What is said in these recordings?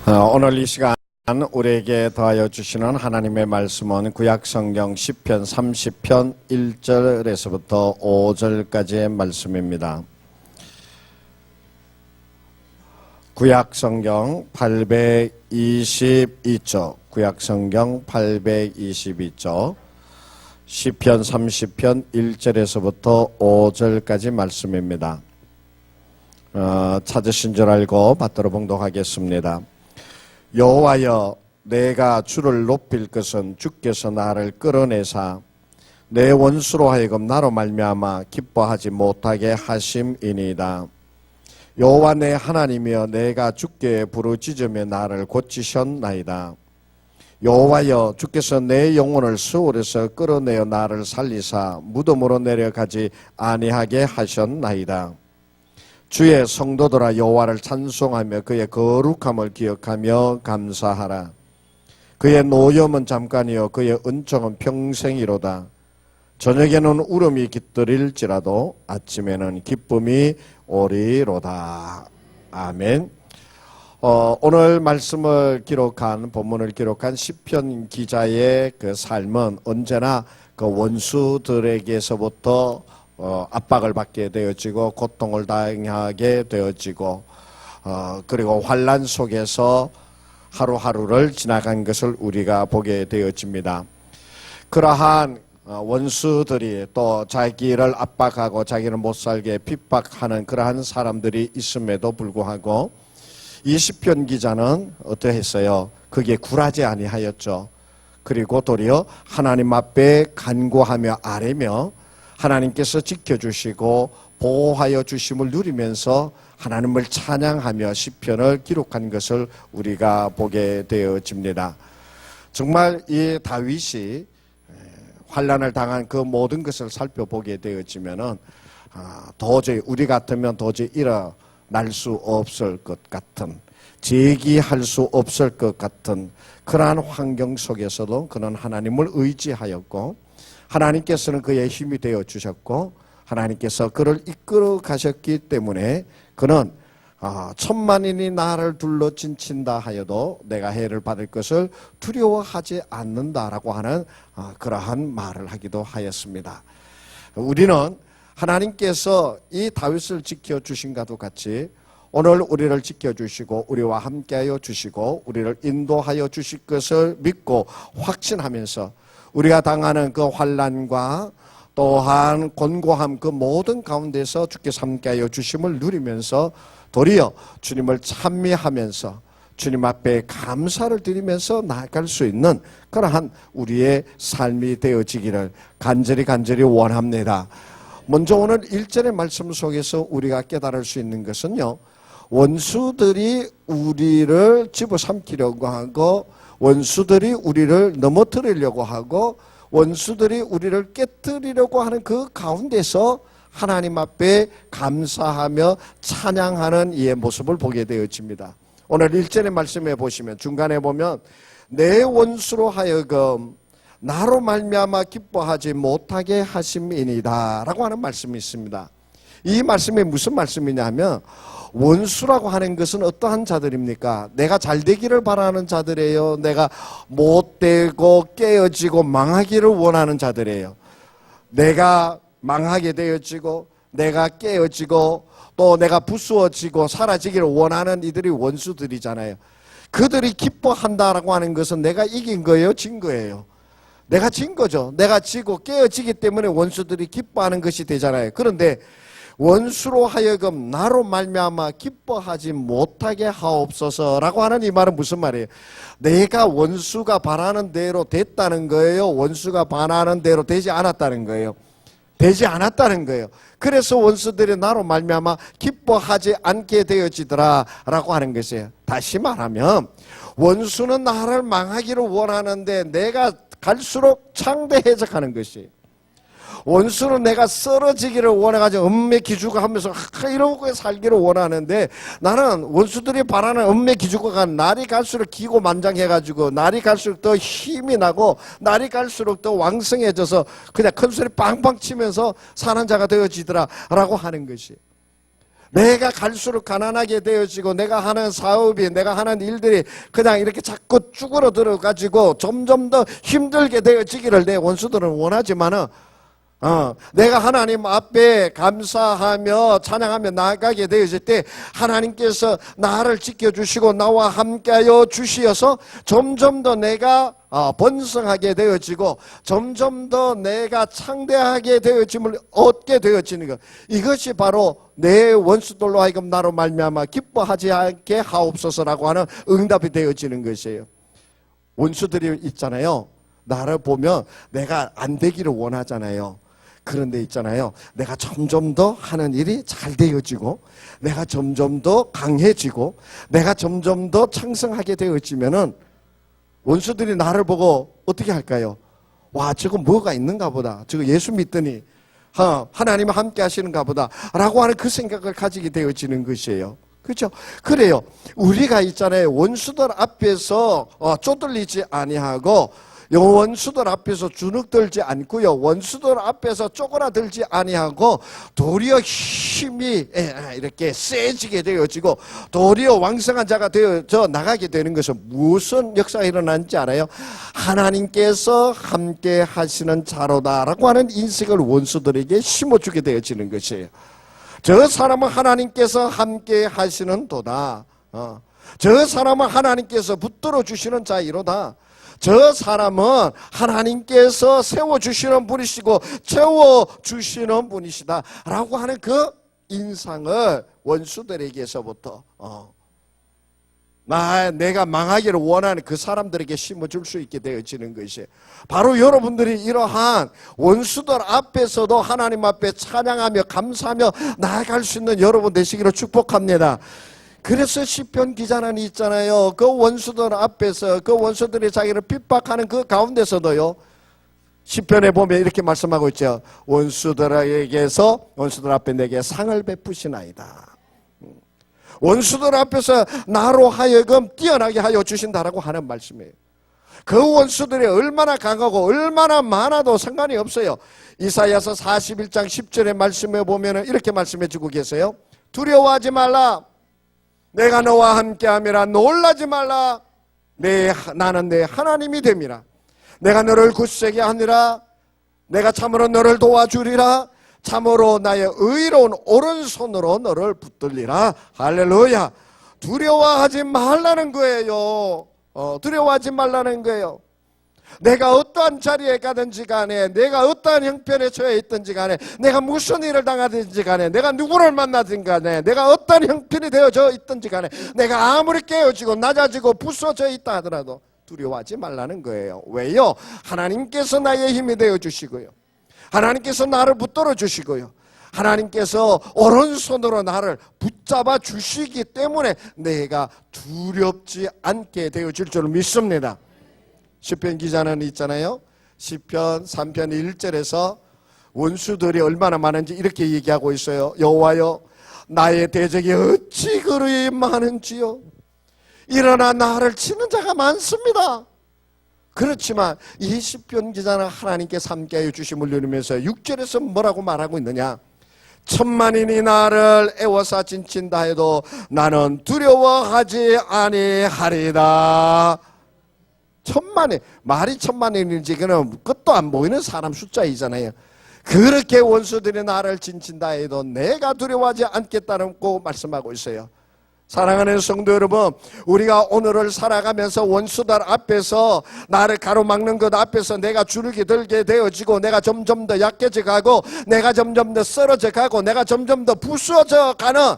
오늘 이 시간 우리에게 더하여 주시는 하나님의 말씀은 구약성경 시편 30편 1절에서부터 5절까지의 말씀입니다. 구약성경 822쪽, 구약성경 822쪽, 시편 30편 1절에서부터 5절까지 말씀입니다. 찾으신 줄 알고 받들어 봉독하겠습니다. 여호와여, 내가 주를 높일 것은 주께서 나를 끌어내사 내 원수로 하여금 나로 말미암아 기뻐하지 못하게 하심이니이다. 여호와 내 하나님이여, 내가 주께 부르짖으며 나를 고치셨나이다. 여호와여, 주께서 내 영혼을 수월에서 끌어내어 나를 살리사 무덤으로 내려가지 아니하게 하셨나이다. 주의 성도들아, 여호와를 찬송하며 그의 거룩함을 기억하며 감사하라. 그의 노염은 잠깐이요 그의 은총은 평생이로다. 저녁에는 울음이 깃들일지라도 아침에는 기쁨이 오리로다. 아멘. 오늘 말씀을 기록한, 본문을 기록한 시편 기자의 그 삶은 언제나 그 원수들에게서부터 압박을 받게 되어지고 고통을 당하게 되어지고 그리고 환난 속에서 하루하루를 지나간 것을 우리가 보게 되어집니다. 그러한 원수들이 또 자기를 압박하고 자기를 못살게 핍박하는 그러한 사람들이 있음에도 불구하고 이 시편 기자는 어떠했어요? 그게 굴하지 아니하였죠. 그리고 도리어 하나님 앞에 간구하며 아뢰며 하나님께서 지켜주시고 보호하여 주심을 누리면서 하나님을 찬양하며 시편을 기록한 것을 우리가 보게 되어집니다. 정말 이 다윗이 환난을 당한 그 모든 것을 살펴보게 되어지면은 도저히 우리 같으면 도저히 일어날 수 없을 것 같은, 제기할 수 없을 것 같은 그러한 환경 속에서도 그는 하나님을 의지하였고 하나님께서는 그의 힘이 되어 주셨고 하나님께서 그를 이끌어 가셨기 때문에 그는 천만인이 나를 둘러 진친다 하여도 내가 해를 받을 것을 두려워하지 않는다라고 하는 그러한 말을 하기도 하였습니다. 우리는 하나님께서 이 다윗을 지켜주신과도 같이 오늘 우리를 지켜주시고 우리와 함께하여 주시고 우리를 인도하여 주실 것을 믿고 확신하면서 우리가 당하는 그 환난과 또한 곤고함 그 모든 가운데서 주께서 함께하여 주심을 누리면서 도리어 주님을 찬미하면서 주님 앞에 감사를 드리면서 나아갈 수 있는 그러한 우리의 삶이 되어지기를 간절히 원합니다. 먼저 오늘 1절의 말씀 속에서 우리가 깨달을 수 있는 것은요, 원수들이 우리를 집어삼키려고 하고 원수들이 우리를 넘어뜨리려고 하고 원수들이 우리를 깨뜨리려고 하는 그 가운데서 하나님 앞에 감사하며 찬양하는 이의 모습을 보게 되어집니다. 오늘 1절의 말씀에 보시면 중간에 보면 내 원수로 하여금 나로 말미암아 기뻐하지 못하게 하심이니이다 라고 하는 말씀이 있습니다. 이 말씀이 무슨 말씀이냐면 원수라고 하는 것은 어떠한 자들입니까? 내가 잘 되기를 바라는 자들이에요. 내가 못되고 깨어지고 망하기를 원하는 자들이에요. 내가 망하게 되어지고 내가 깨어지고 또 내가 부수어지고 사라지기를 원하는 이들이 원수들이잖아요. 그들이 기뻐한다라고 하는 것은 내가 이긴 거예요? 진 거예요? 내가 진 거죠. 내가 지고 깨어지기 때문에 원수들이 기뻐하는 것이 되잖아요. 그런데 원수로 하여금 나로 말미암아 기뻐하지 못하게 하옵소서라고 하는 이 말은 무슨 말이에요? 내가 원수가 바라는 대로 됐다는 거예요? 원수가 바라는 대로 되지 않았다는 거예요? 되지 않았다는 거예요. 그래서 원수들이 나로 말미암아 기뻐하지 않게 되어지더라 라고 하는 것이에요. 다시 말하면 원수는 나를 망하기를 원하는데 내가 갈수록 창대해져 가는 것이에요. 원수는 내가 쓰러지기를 원해가지고 은매 기죽어 하면서 이러고 살기를 원하는데 나는 원수들이 바라는 은매 기죽어가 날이 갈수록 기고만장해가지고 날이 갈수록 더 힘이 나고 날이 갈수록 더 왕성해져서 그냥 큰 소리 빵빵 치면서 사는 자가 되어지더라 라고 하는 것이 내가 갈수록 가난하게 되어지고 내가 하는 사업이 내가 하는 일들이 그냥 이렇게 자꾸 쭈그러들어 가지고 점점 더 힘들게 되어지기를 내 원수들은 원하지만은 내가 하나님 앞에 감사하며 찬양하며 나아가게 되어질 때 하나님께서 나를 지켜주시고 나와 함께하여 주시어서 점점 더 내가 번성하게 되어지고 점점 더 내가 창대하게 되어짐을 얻게 되어지는 것, 이것이 바로 내 원수들로 하여금 나로 말미암아 기뻐하지 않게 하옵소서라고 하는 응답이 되어지는 것이에요. 원수들이 있잖아요, 나를 보면 내가 안 되기를 원하잖아요. 그런데 있잖아요, 내가 점점 더 하는 일이 잘 되어지고 내가 점점 더 강해지고 내가 점점 더 창성하게 되어지면은 원수들이 나를 보고 어떻게 할까요? 와, 저거 뭐가 있는가 보다, 저거 예수 믿더니 하나님과 함께 하시는가 보다 라고 하는 그 생각을 가지게 되어지는 것이에요. 그렇죠? 그래요, 우리가 있잖아요, 원수들 앞에서 쪼들리지 아니하고 원수들 앞에서 주눅들지 않고요, 원수들 앞에서 쪼그라들지 아니하고 도리어 힘이 이렇게 세지게 되어지고 도리어 왕성한 자가 되어져 나가게 되는 것은 무슨 역사가 일어나는지 알아요? 하나님께서 함께 하시는 자로다라고 하는 인식을 원수들에게 심어주게 되어지는 것이에요. 저 사람은 하나님께서 함께 하시는 도다, 저 사람은 하나님께서 붙들어 주시는 자이로다, 저 사람은 하나님께서 세워주시는 분이시고 채워주시는 분이시다 라고 하는 그 인상을 원수들에게서부터 내가 망하기를 원하는 그 사람들에게 심어줄 수 있게 되어지는 것이 바로 여러분들이 이러한 원수들 앞에서도 하나님 앞에 찬양하며 감사하며 나아갈 수 있는 여러분 되시기를 축복합니다. 그래서 시편 기자는 있잖아요, 그 원수들 앞에서 그 원수들이 자기를 핍박하는 그 가운데서도요, 시편에 보면 이렇게 말씀하고 있죠. 원수들에게서 원수들 앞에 내게 상을 베푸시나이다. 원수들 앞에서 나로 하여금 뛰어나게 하여 주신다라고 하는 말씀이에요. 그 원수들이 얼마나 강하고 얼마나 많아도 상관이 없어요. 이사야서 41장 10절의 말씀에 보면 이렇게 말씀해 주고 계세요. 두려워하지 말라, 내가 너와 함께함이라. 놀라지 말라, 나는 내 하나님이 됨이라. 내가 너를 굳세게 하니라. 내가 참으로 너를 도와주리라. 참으로 나의 의로운 오른손으로 너를 붙들리라. 할렐루야. 두려워하지 말라는 거예요. 두려워하지 말라는 거예요. 내가 어떠한 자리에 가든지 간에, 내가 어떠한 형편에 처해 있든지 간에, 내가 무슨 일을 당하든지 간에, 내가 누구를 만나든지 간에, 내가 어떠한 형편이 되어져 있든지 간에, 내가 아무리 깨어지고 낮아지고 부서져 있다 하더라도 두려워하지 말라는 거예요. 왜요? 하나님께서 나의 힘이 되어주시고요, 하나님께서 나를 붙들어 주시고요, 하나님께서 오른손으로 나를 붙잡아 주시기 때문에 내가 두렵지 않게 되어질 줄 믿습니다. 시편 기자는 있잖아요, 시편 3편 1절에서 원수들이 얼마나 많은지 이렇게 얘기하고 있어요. 여호와여, 나의 대적이 어찌 그리 많은지요. 일어나 나를 치는 자가 많습니다. 그렇지만 이 시편 기자는 하나님께 함께하여 주심을 누리면서 6절에서 뭐라고 말하고 있느냐? 천만인이 나를 애워싸 진친다 해도 나는 두려워하지 아니하리다. 천만인, 말이 천만인인지 그는 끝도 안 보이는 사람 숫자이잖아요. 그렇게 원수들이 나를 진친다 해도 내가 두려워하지 않겠다고 말씀하고 있어요. 사랑하는 성도 여러분, 우리가 오늘을 살아가면서 원수들 앞에서 나를 가로막는 것 앞에서 내가 주눅이 들게 되어지고 내가 점점 더 약해져 가고 내가 점점 더 쓰러져 가고 내가 점점 더 부서져 가는,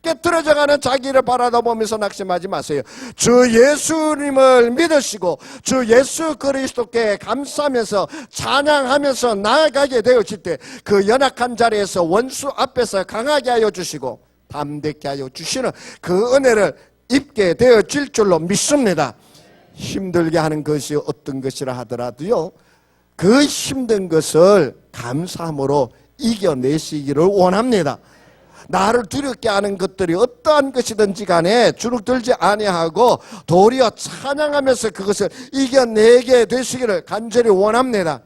깨트려져 가는 자기를 바라보면서 낙심하지 마세요. 주 예수님을 믿으시고 주 예수 그리스도께 감사하면서 찬양하면서 나아가게 되어질 때 그 연약한 자리에서 원수 앞에서 강하게 하여 주시고 담대케 하여 주시는 그 은혜를 입게 되어질 줄로 믿습니다. 힘들게 하는 것이 어떤 것이라 하더라도요, 그 힘든 것을 감사함으로 이겨내시기를 원합니다. 나를 두렵게 하는 것들이 어떠한 것이든지 간에 주눅들지 아니하고 도리어 찬양하면서 그것을 이겨내게 되시기를 간절히 원합니다.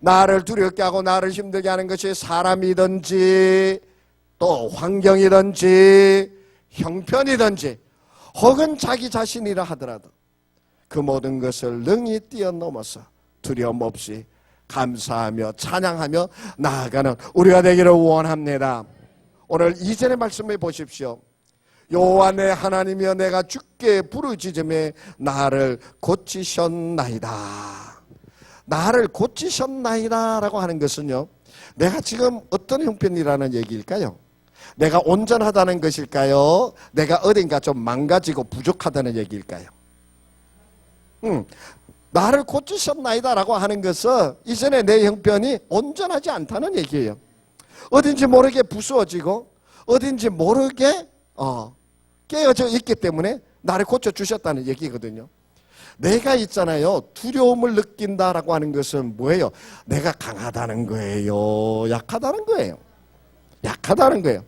나를 두렵게 하고 나를 힘들게 하는 것이 사람이든지 또 환경이든지 형편이든지 혹은 자기 자신이라 하더라도 그 모든 것을 능히 뛰어넘어서 두려움 없이 감사하며 찬양하며 나아가는 우리가 되기를 원합니다. 오늘 2절의 말씀을 보십시오. 여호와 내 하나님이여 내가 주께 부르짖음에 나를 고치셨나이다. 나를 고치셨나이다 라고 하는 것은요, 내가 지금 어떤 형편이라는 얘기일까요? 내가 온전하다는 것일까요? 내가 어딘가 좀 망가지고 부족하다는 얘기일까요? 나를 고치셨나이다 라고 하는 것은 이전에 내 형편이 온전하지 않다는 얘기예요. 어딘지 모르게 부수어지고 어딘지 모르게 깨어져 있기 때문에 나를 고쳐주셨다는 얘기거든요. 내가 있잖아요, 두려움을 느낀다라고 하는 것은 뭐예요? 내가 강하다는 거예요? 약하다는 거예요? 약하다는 거예요.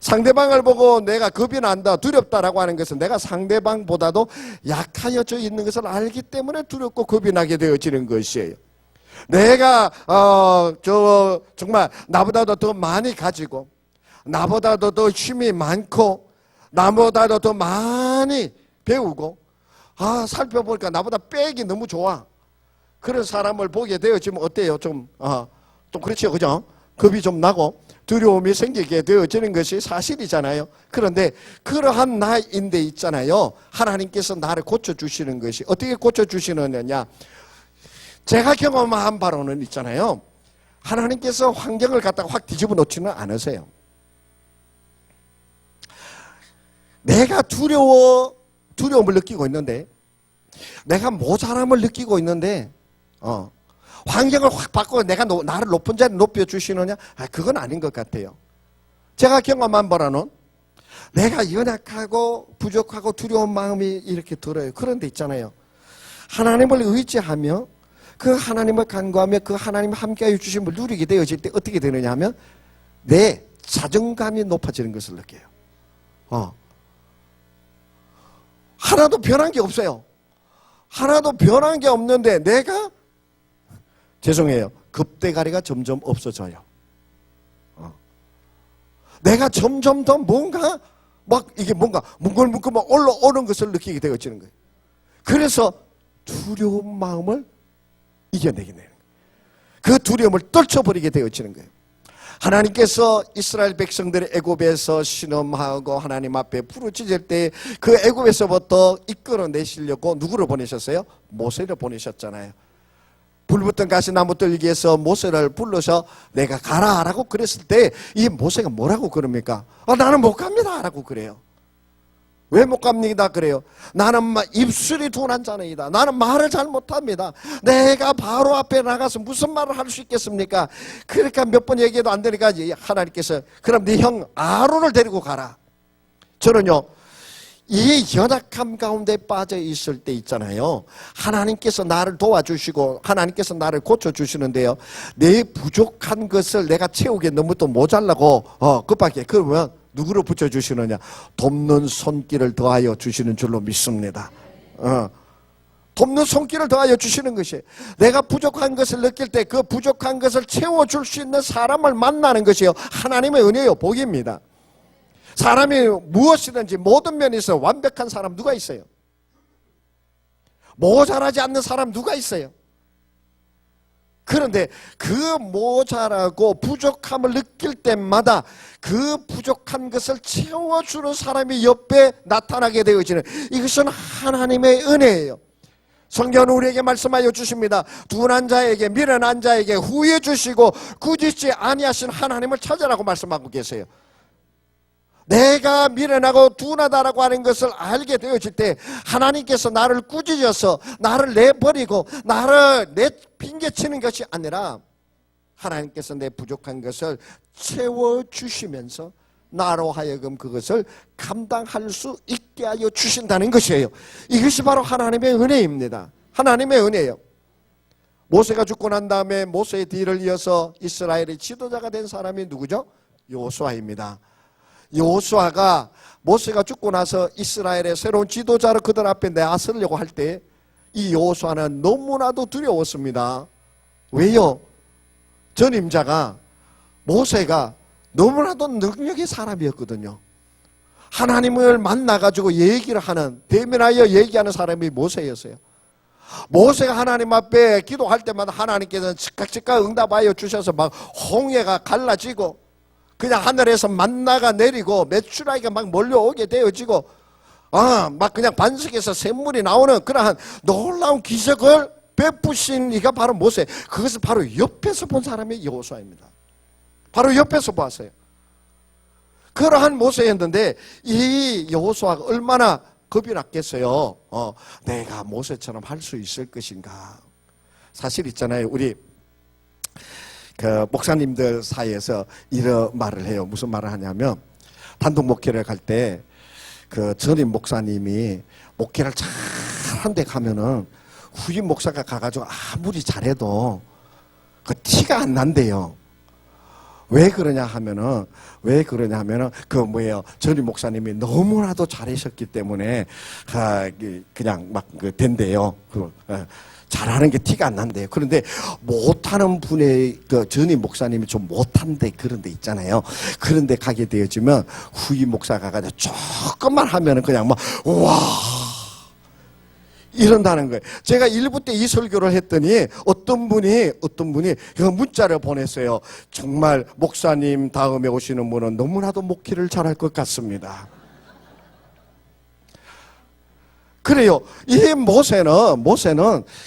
상대방을 보고 내가 겁이 난다, 두렵다라고 하는 것은 내가 상대방보다도 약하여져 있는 것을 알기 때문에 두렵고 겁이 나게 되어지는 것이에요. 내가 정말 나보다도 더 많이 가지고 나보다도 더 힘이 많고 나보다도 더 많이 배우고 살펴보니까 나보다 빽이 너무 좋아. 그런 사람을 보게 되어지면 어때요? 좀 그렇죠, 그죠? 겁이 좀 나고 두려움이 생기게 되어지는 것이 사실이잖아요. 그런데 그러한 나인데 있잖아요, 하나님께서 나를 고쳐주시는 것이 어떻게 고쳐주시느냐, 제가 경험한 바로는 있잖아요, 하나님께서 환경을 갖다가 확 뒤집어 놓지는 않으세요. 내가 두려움을 느끼고 있는데, 내가 모자람을 느끼고 있는데 환경을 확 바꾸고 내가 나를 높은 자리에 높여주시느냐? 그건 아닌 것 같아요. 제가 경험한 바로는 내가 연약하고 부족하고 두려운 마음이 이렇게 들어요. 그런데 있잖아요, 하나님을 의지하며 그 하나님을 간구하며 그 하나님 함께하여 주심을 누리게 되어질 때 어떻게 되느냐 하면 내 자존감이 높아지는 것을 느껴요. 하나도 변한 게 없어요. 하나도 변한 게 없는데 내가 죄송해요, 겁대가리가 점점 없어져요. 내가 점점 더 뭔가 이게 뭔가 뭉글뭉글 올라오는 것을 느끼게 되어지는 거예요. 그래서 두려운 마음을 이겨내게 되는 거예요. 그 두려움을 떨쳐버리게 되어지는 거예요. 하나님께서 이스라엘 백성들의 애굽에서 신음하고 하나님 앞에 부르짖을 때 그 애굽에서부터 이끌어내시려고 누구를 보내셨어요? 모세를 보내셨잖아요. 불붙은 가시나무 들기에서 모세를 불러서 내가 가라 라고 그랬을 때 이 모세가 뭐라고 그럽니까? 나는 못 갑니다 라고 그래요. 왜 못 갑니다 그래요? 나는 입술이 둔한 자네이다. 나는 말을 잘 못합니다. 내가 바로 앞에 나가서 무슨 말을 할 수 있겠습니까? 그러니까 몇 번 얘기해도 안 되니까 하나님께서 그럼 네 형 아론을 데리고 가라. 저는요, 이 연약함 가운데 빠져 있을 때 있잖아요, 하나님께서 나를 도와주시고 하나님께서 나를 고쳐주시는데요, 내 부족한 것을 내가 채우기에 너무 또 모자라고 급하게 그러면 누구를 붙여주시느냐? 돕는 손길을 더하여 주시는 줄로 믿습니다. 돕는 손길을 더하여 주시는 것이에요. 내가 부족한 것을 느낄 때 그 부족한 것을 채워줄 수 있는 사람을 만나는 것이요, 하나님의 은혜요, 복입니다. 사람이 무엇이든지 모든 면에서 완벽한 사람 누가 있어요? 모자라지 않는 사람 누가 있어요? 그런데 그 모자라고 부족함을 느낄 때마다 그 부족한 것을 채워주는 사람이 옆에 나타나게 되어지는, 이것은 하나님의 은혜예요. 성경은 우리에게 말씀하여 주십니다. 둔한 자에게 미련한 자에게 후회 주시고 꾸짖지 아니하신 하나님을 찾으라고 말씀하고 계세요. 내가 미련하고 둔하다라고 하는 것을 알게 되어질 때 하나님께서 나를 꾸짖어서 나를 내버리고 나를 핑계치는 것이 아니라 하나님께서 내 부족한 것을 채워주시면서 나로 하여금 그것을 감당할 수 있게 하여 주신다는 것이에요. 이것이 바로 하나님의 은혜입니다. 하나님의 은혜예요. 모세가 죽고 난 다음에 모세의 뒤를 이어서 이스라엘의 지도자가 된 사람이 누구죠? 여호수아입니다. 여호수아가 모세가 죽고 나서 이스라엘의 새로운 지도자로 그들 앞에 내세우려고 할 때 이 여호수아는 너무나도 두려웠습니다. 왜요? 전임자가 모세가 너무나도 능력의 사람이었거든요. 하나님을 만나가지고 얘기를 하는, 대면하여 얘기하는 사람이 모세였어요. 모세가 하나님 앞에 기도할 때마다 하나님께서는 즉각 응답하여 주셔서 막 홍해가 갈라지고 그냥 하늘에서 만나가 내리고 메추라기가 막 몰려오게 되어지고 막 그냥 반석에서 샘물이 나오는 그러한 놀라운 기적을 베푸신 이가 바로 모세. 그것을 바로 옆에서 본 사람이 여호수아입니다. 바로 옆에서 봤어요. 그러한 모세였는데 이 여호수아가 얼마나 겁이 났겠어요. 내가 모세처럼 할 수 있을 것인가. 사실 있잖아요. 우리 그 목사님들 사이에서 이런 말을 해요. 무슨 말을 하냐면 단독 목회를 갈 때 그 전임 목사님이 목회를 잘한 데 가면은 후임 목사가 가가지고 아무리 잘해도 그 티가 안 난대요. 왜 그러냐 하면은 그 뭐예요? 전임 목사님이 너무나도 잘하셨기 때문에 그냥 막 된대요. 잘하는 게 티가 안 난대요. 그런데 못하는 분의 그 전임 목사님이 좀 못한데 그런 데 있잖아요. 그런 데 가게 되어지면 후임 목사가 가서 조금만 하면은 그냥 막 와 이런다는 거예요. 제가 일부 때 이 설교를 했더니 어떤 분이 그 문자를 보냈어요. 정말 목사님 다음에 오시는 분은 너무나도 목회를 잘할 것 같습니다. 그래요. 이 모세는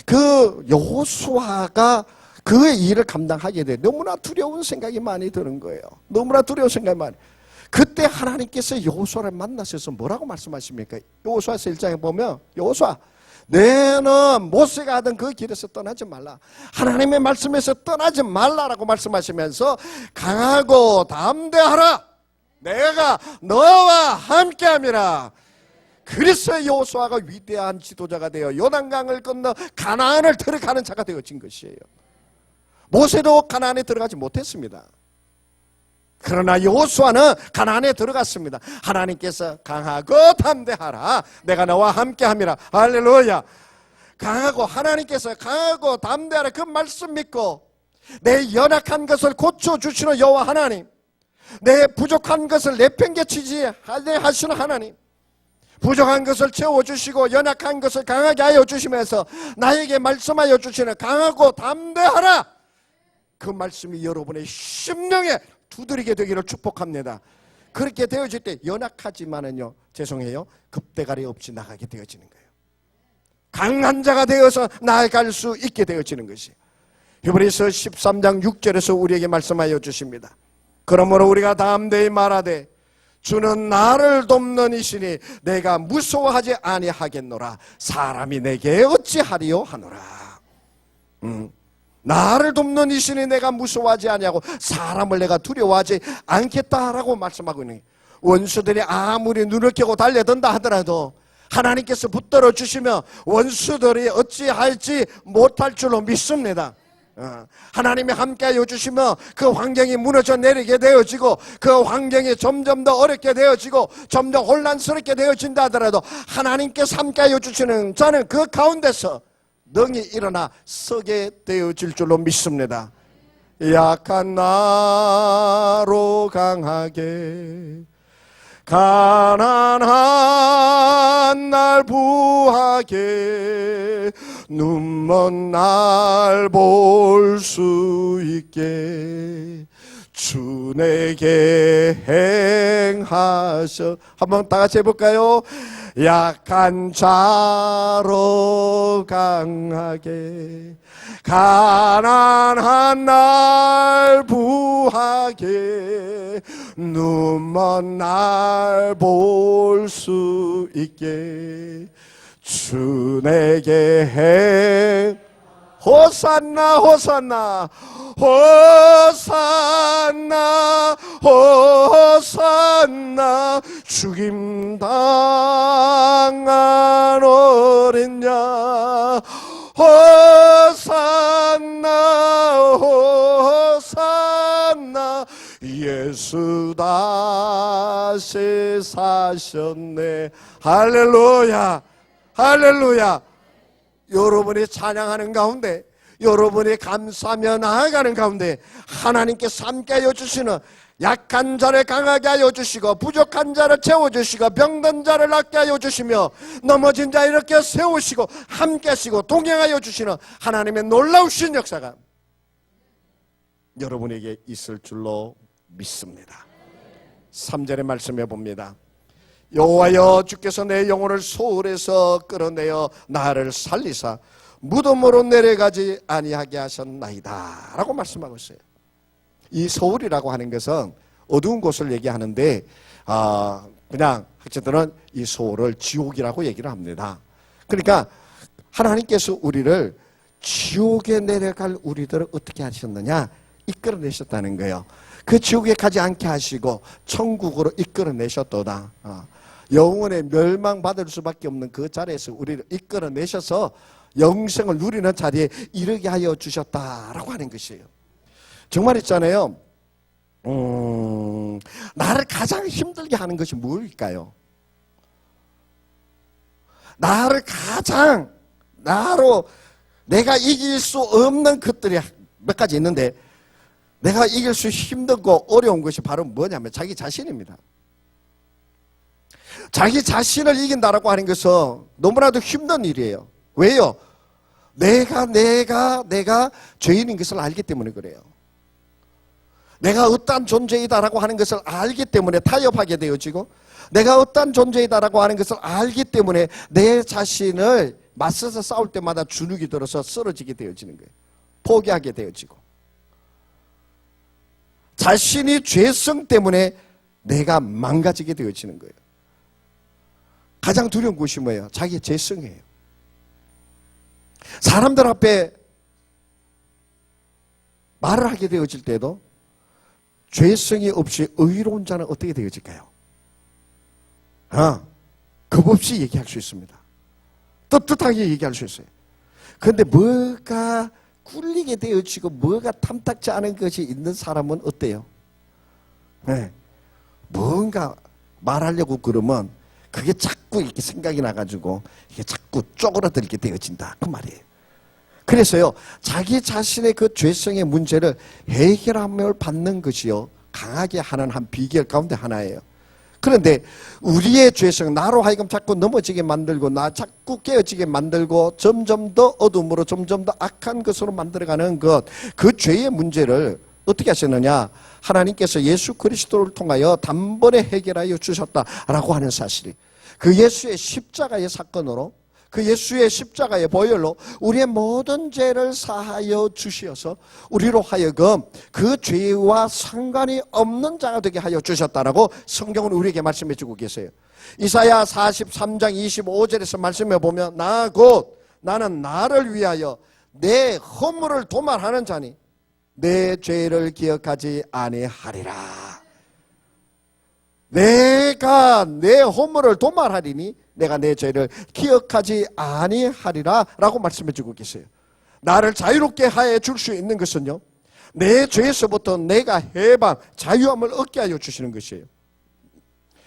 그 여호수아가 그의 일을 감당하게 돼. 너무나 두려운 생각이 많이 드는 거예요. 너무나 두려운 생각이 많이. 그때 하나님께서 여호수아를 만나셔서 뭐라고 말씀하십니까? 여호수아서 1장에 보면 여호수아 너는 모세가 하던 그 길에서 떠나지 말라. 하나님의 말씀에서 떠나지 말라라고 말씀하시면서 강하고 담대하라. 내가 너와 함께함이라. 그래서 여호수아가 위대한 지도자가 되어 요단강을 건너 가나안을 들어가는 자가 되어진 것이에요. 모세도 가나안에 들어가지 못했습니다. 그러나 여호수아는 가나안에 들어갔습니다. 하나님께서 강하고 담대하라. 내가 너와 함께함이라. 할렐루야. 하나님께서 강하고 담대하라 그 말씀 믿고 내 연약한 것을 고쳐주시는 여호와 하나님, 내 부족한 것을 내팽개치지 하시는 하나님, 부족한 것을 채워주시고 연약한 것을 강하게 하여 주시면서 나에게 말씀하여 주시는 강하고 담대하라. 그 말씀이 여러분의 심령에 두드리게 되기를 축복합니다. 그렇게 되어질 때 연약하지만은요, 죄송해요, 급대가리 없이 나가게 되어지는 거예요. 강한 자가 되어서 나아갈 수 있게 되어지는 것이 히브리서 13장 6절에서 우리에게 말씀하여 주십니다. 그러므로 우리가 담대히 말하되 주는 나를 돕는 이시니 내가 무서워하지 아니하겠노라. 사람이 내게 어찌하리요 하노라. 나를 돕는 이시니 내가 무서워하지 아니하고 사람을 내가 두려워하지 않겠다라고 말씀하고 있는 거예요. 원수들이 아무리 눈을 켜고 달려든다 하더라도 하나님께서 붙들어 주시면 원수들이 어찌할지 못할 줄로 믿습니다. 하나님이 함께하여 주시면 그 환경이 무너져 내리게 되어지고 그 환경이 점점 더 어렵게 되어지고 점점 혼란스럽게 되어진다 하더라도 하나님께서 함께하여 주시는 자는 그 가운데서 능히 일어나 서게 되어질 줄로 믿습니다. 약한 나로 강하게 가난한 날 부하게 눈먼 날 볼 수 있게 주 내게 행하셔. 한번 다 같이 해볼까요? 약한 자로 강하게 가난한 날 부하게 눈먼 날 볼 수 있게 주 내게 행 호산나 호산나 호산나 호산나 죽임 당한 어린 양 호산나 호산나 예수 다시 사셨네. 할렐루야 할렐루야. 여러분이 찬양하는 가운데, 여러분이 감사하며 나아가는 가운데 하나님께서 함께하여 주시는 약한 자를 강하게 하여 주시고 부족한 자를 채워주시고 병든 자를 낫게 하여 주시며 넘어진 자 이렇게 세우시고 함께 하시고 동행하여 주시는 하나님의 놀라우신 역사가 여러분에게 있을 줄로 믿습니다. 3절의 말씀해 봅니다. 여호와여 주께서 내 영혼을 소울에서 끌어내어 나를 살리사 무덤으로 내려가지 아니하게 하셨나이다 라고 말씀하고 있어요. 이 소울이라고 하는 것은 어두운 곳을 얘기하는데 그냥 학자들은 이 소울을 지옥이라고 얘기를 합니다. 그러니까 하나님께서 우리를 지옥에 내려갈 우리들을 어떻게 하셨느냐? 이끌어내셨다는 거예요. 그 지옥에 가지 않게 하시고 천국으로 이끌어내셨도다. 영원의 멸망받을 수밖에 없는 그 자리에서 우리를 이끌어내셔서 영생을 누리는 자리에 이르게 하여 주셨다라고 하는 것이에요. 정말 있잖아요. 나를 가장 힘들게 하는 것이 뭘까요? 나를 가장 내가 이길 수 없는 것들이 몇 가지 있는데 내가 이길 수 힘들고 어려운 것이 바로 뭐냐면 자기 자신입니다. 자기 자신을 이긴다라고 하는 것은 너무나도 힘든 일이에요. 왜요? 내가 죄인인 것을 알기 때문에 그래요. 내가 어떠한 존재이다라고 하는 것을 알기 때문에 타협하게 되어지고 내가 어떠한 존재이다라고 하는 것을 알기 때문에 내 자신을 맞서서 싸울 때마다 주눅이 들어서 쓰러지게 되어지는 거예요. 포기하게 되어지고 자신이 죄성 때문에 내가 망가지게 되어지는 거예요. 가장 두려운 것이 뭐예요? 자기의 죄성이에요. 사람들 앞에 말을 하게 되어질 때도 죄성이 없이 의로운 자는 어떻게 되어질까요? 겁 없이 얘기할 수 있습니다. 떳떳하게 얘기할 수 있어요. 그런데 뭐가 꿀리게 되어지고 뭐가 탐탁지 않은 것이 있는 사람은 어때요? 네. 뭔가 말하려고 그러면 그게 자꾸 이렇게 생각이 나가지고 이게 자꾸 쪼그라들게 되어진다 그 말이에요. 그래서요 자기 자신의 그 죄성의 문제를 해결함을 받는 것이요 강하게 하는 한 비결 가운데 하나예요. 그런데 우리의 죄성, 나로 하여금 자꾸 넘어지게 만들고 나 자꾸 깨어지게 만들고 점점 더 어둠으로 점점 더 악한 것으로 만들어가는 것, 그 죄의 문제를 어떻게 하셨느냐? 하나님께서 예수 그리스도를 통하여 단번에 해결하여 주셨다라고 하는 사실이, 그 예수의 십자가의 사건으로, 그 예수의 십자가의 보혈로 우리의 모든 죄를 사하여 주시어서 우리로 하여금 그 죄와 상관이 없는 자가 되게 하여 주셨다라고 성경은 우리에게 말씀해 주고 계세요. 이사야 43장 25절에서 말씀해 보면 나 곧 나는 나를 위하여 내 허물을 도말하는 자니 내 죄를 기억하지 아니하리라. 내가 내 허물을 도말하리니 내가 내 죄를 기억하지 아니하리라 라고 말씀해 주고 계세요. 나를 자유롭게 하여 줄 수 있는 것은요, 내 죄에서부터 내가 해방, 자유함을 얻게 하여 주시는 것이에요.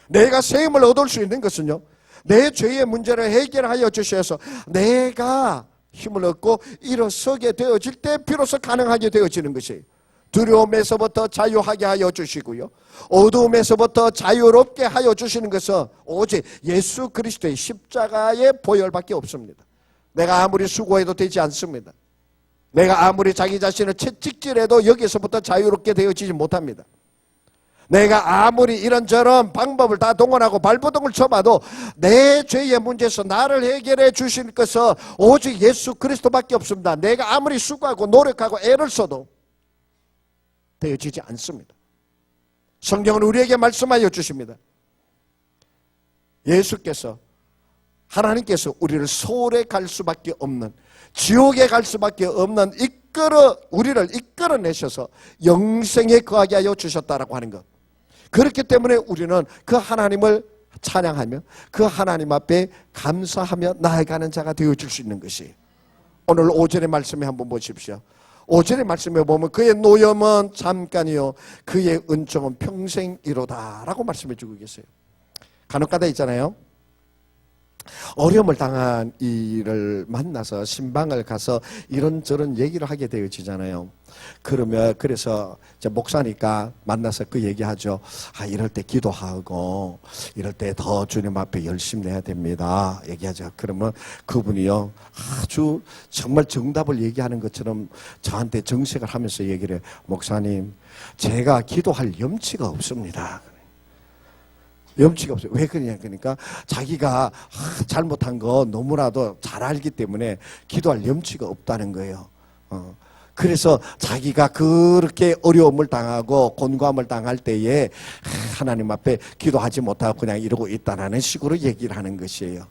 내가 세임을 얻을 수 있는 것은요, 내 죄의 문제를 해결하여 주셔서 내가 힘을 얻고 일어서게 되어질 때 비로소 가능하게 되어지는 것이에요. 두려움에서부터 자유하게 하여 주시고요, 어두움에서부터 자유롭게 하여 주시는 것은 오직 예수 그리스도의 십자가의 보혈밖에 없습니다. 내가 아무리 수고해도 되지 않습니다. 내가 아무리 자기 자신을 채찍질해도 여기서부터 자유롭게 되어지지 못합니다. 내가 아무리 이런저런 방법을 다 동원하고 발버둥을 쳐봐도 내 죄의 문제에서 나를 해결해 주실 것은 오직 예수 그리스도밖에 없습니다. 내가 아무리 수고하고 노력하고 애를 써도 되어지지 않습니다. 성경은 우리에게 말씀하여 주십니다. 예수께서, 하나님께서 우리를 소홀에 갈 수밖에 없는, 지옥에 갈 수밖에 없는 우리를 이끌어내셔서 영생에 거하게 하여 주셨다라고 하는 것. 그렇기 때문에 우리는 그 하나님을 찬양하며 그 하나님 앞에 감사하며 나아가는 자가 되어줄 수 있는 것이, 오늘 5절의 말씀에 한번 보십시오. 5절의 말씀에 보면 그의 노염은 잠깐이요 그의 은총은 평생이로다 라고 말씀해 주고 계세요. 간혹가다 있잖아요, 어려움을 당한 이를 만나서 신방을 가서 이런저런 얘기를 하게 되어지잖아요. 그래서 이제 목사니까 만나서 그 얘기하죠. 이럴 때 기도하고 이럴 때 더 주님 앞에 열심히 해야 됩니다. 얘기하죠. 그러면 그분이요, 아주 정말 정답을 얘기하는 것처럼 저한테 정색을 하면서 얘기를 해요. 목사님, 제가 기도할 염치가 없습니다. 염치가 없어요. 왜 그러냐? 그러니까 자기가 잘못한 거 너무나도 잘 알기 때문에 기도할 염치가 없다는 거예요. 그래서 자기가 그렇게 어려움을 당하고 곤고함을 당할 때에 하나님 앞에 기도하지 못하고 그냥 이러고 있다라는 식으로 얘기를 하는 것이에요.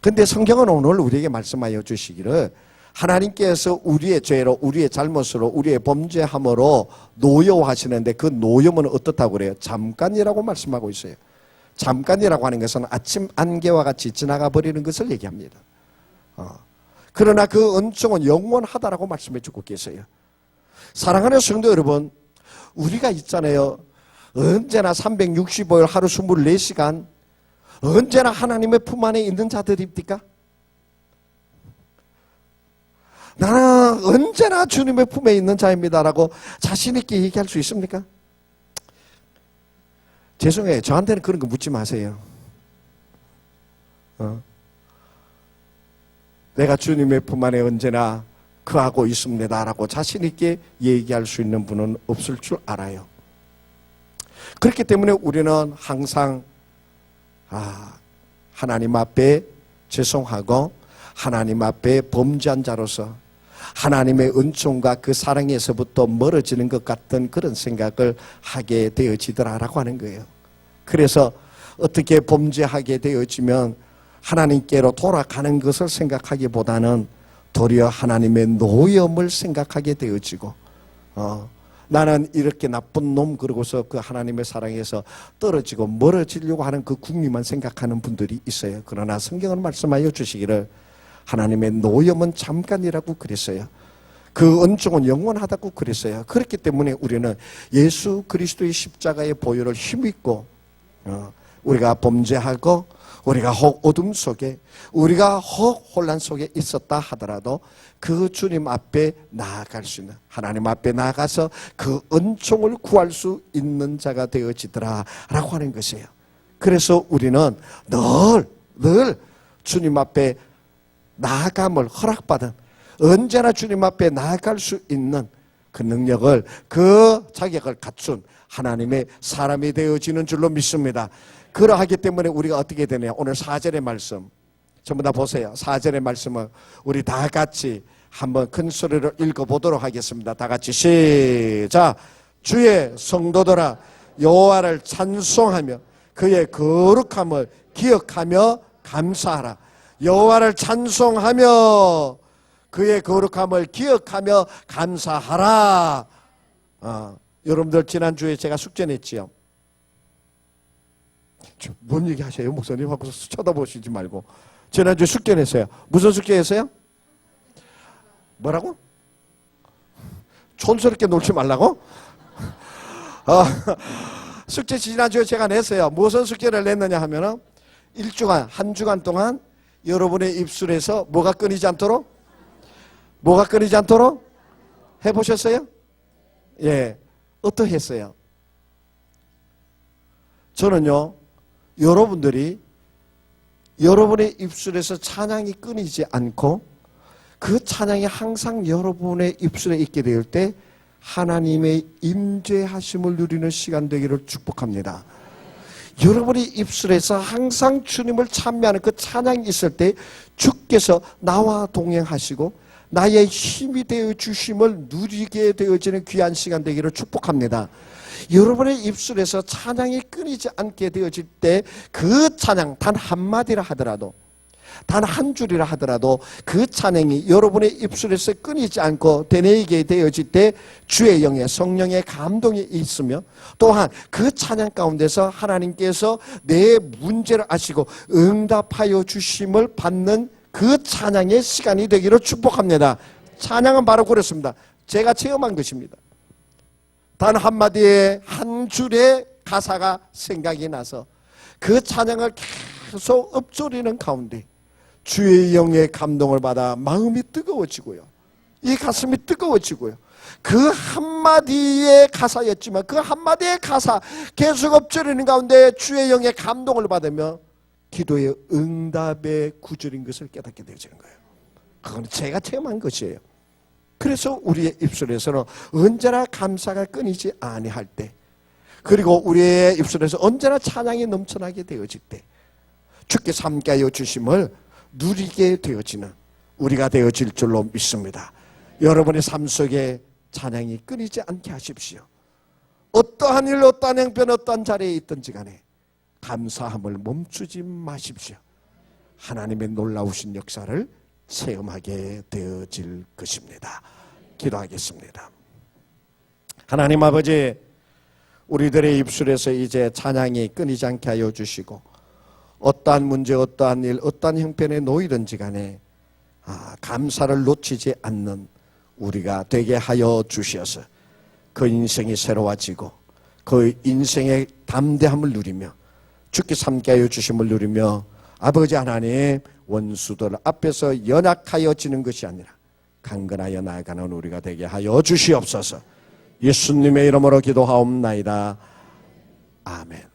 근데 성경은 오늘 우리에게 말씀하여 주시기를 하나님께서 우리의 죄로, 우리의 잘못으로, 우리의 범죄함으로 노여워하시는데 그 노여움은 어떻다고 그래요? 잠깐이라고 말씀하고 있어요. 잠깐이라고 하는 것은 아침 안개와 같이 지나가 버리는 것을 얘기합니다. 그러나 그 은총은 영원하다라고 말씀해 주고 계세요. 사랑하는 성도 여러분, 우리가 있잖아요. 언제나 365일 하루 24시간 언제나 하나님의 품 안에 있는 자들입니까? 나는 언제나 주님의 품에 있는 자입니다라고 자신 있게 얘기할 수 있습니까? 죄송해요. 저한테는 그런 거 묻지 마세요. 내가 주님의 품 안에 언제나 거하고 있습니다라고 자신 있게 얘기할 수 있는 분은 없을 줄 알아요. 그렇기 때문에 우리는 항상 하나님 앞에 죄송하고 하나님 앞에 범죄한 자로서 하나님의 은총과 그 사랑에서부터 멀어지는 것 같은 그런 생각을 하게 되어지더라라고 하는 거예요. 그래서 어떻게 범죄하게 되어지면 하나님께로 돌아가는 것을 생각하기보다는 도리어 하나님의 노여움을 생각하게 되어지고 나는 이렇게 나쁜 놈 그러고서 그 하나님의 사랑에서 떨어지고 멀어지려고 하는 그 궁리만 생각하는 분들이 있어요. 그러나 성경은 말씀하여 주시기를 하나님의 노여움은 잠깐이라고 그랬어요. 그 은총은 영원하다고 그랬어요. 그렇기 때문에 우리는 예수 그리스도의 십자가의 보혈을 힘입고 우리가 범죄하고 우리가 혹 어둠 속에 우리가 혹 혼란 속에 있었다 하더라도 그 주님 앞에 나아갈 수 있는 하나님 앞에 나아가서 그 은총을 구할 수 있는 자가 되어지더라 라고 하는 것이에요. 그래서 우리는 늘 주님 앞에 나아감을 허락받은 언제나 주님 앞에 나아갈 수 있는 그 능력을 그 자격을 갖춘 하나님의 사람이 되어지는 줄로 믿습니다. 그러하기 때문에 우리가 어떻게 되냐, 오늘 4절의 말씀 전부 다 보세요. 4절의 말씀을 우리 다 같이 한번 큰 소리로 읽어보도록 하겠습니다. 다 같이 시작. 주의 성도들아 여호와를 찬송하며 그의 거룩함을 기억하며 감사하라. 여호와를 찬송하며 그의 거룩함을 기억하며 감사하라. 여러분들 지난주에 제가 숙제 냈지요. 뭔 얘기 하세요? 목사님 하고 쳐다보시지 말고. 지난주에 숙제 냈어요. 무슨 숙제 했어요? 뭐라고? 촌스럽게 놀지 말라고? 숙제 지난주에 제가 냈어요. 무슨 숙제를 냈느냐 하면은 한 주간 동안 여러분의 입술에서 뭐가 끊이지 않도록? 뭐가 끊이지 않도록? 해보셨어요? 예. 어떠했어요? 저는요, 여러분들이 여러분의 입술에서 찬양이 끊이지 않고 그 찬양이 항상 여러분의 입술에 있게 될 때 하나님의 임재하심을 누리는 시간 되기를 축복합니다. 여러분의 입술에서 항상 주님을 찬미하는 그 찬양이 있을 때 주께서 나와 동행하시고 나의 힘이 되어 주심을 누리게 되어지는 귀한 시간 되기를 축복합니다. 여러분의 입술에서 찬양이 끊이지 않게 되어질 때 그 찬양 단 한마디라 하더라도 단 한 줄이라 하더라도 그 찬양이 여러분의 입술에서 끊이지 않고 되뇌이게 되어질 때 주의 영의 성령의 감동이 있으며 또한 그 찬양 가운데서 하나님께서 내 문제를 아시고 응답하여 주심을 받는 그 찬양의 시간이 되기를 축복합니다. 찬양은 바로 그렇습니다. 제가 체험한 것입니다. 단 한마디에 한 줄의 가사가 생각이 나서 그 찬양을 계속 읊조리는 가운데 주의 영의 감동을 받아 마음이 뜨거워지고요. 이 가슴이 뜨거워지고요. 그 한마디의 가사였지만 그 한마디의 가사 계속 읊조리는 가운데 주의 영의 감동을 받으며 기도의 응답의 구절인 것을 깨닫게 되어지는 거예요. 그건 제가 체험한 것이에요. 그래서 우리의 입술에서는 언제나 감사가 끊이지 아니할 때, 그리고 우리의 입술에서 언제나 찬양이 넘쳐나게 되어질 때 주께 삼가여 주심을 누리게 되어지는 우리가 되어질 줄로 믿습니다. 여러분의 삶 속에 찬양이 끊이지 않게 하십시오. 어떠한 일, 어떠한 형편, 어떠한 자리에 있든지 간에 감사함을 멈추지 마십시오. 하나님의 놀라우신 역사를 체험하게 되어질 것입니다. 기도하겠습니다. 하나님 아버지, 우리들의 입술에서 이제 찬양이 끊이지 않게 하여 주시고 어떠한 문제, 어떠한 일, 어떠한 형편에 놓이든지 간에 감사를 놓치지 않는 우리가 되게 하여 주셔서 그 인생이 새로워지고 그 인생의 담대함을 누리며 주께 삼게 하여 주심을 누리며 아버지 하나님 원수들 앞에서 연약하여 지는 것이 아니라 강건하여 나아가는 우리가 되게 하여 주시옵소서. 예수님의 이름으로 기도하옵나이다. 아멘.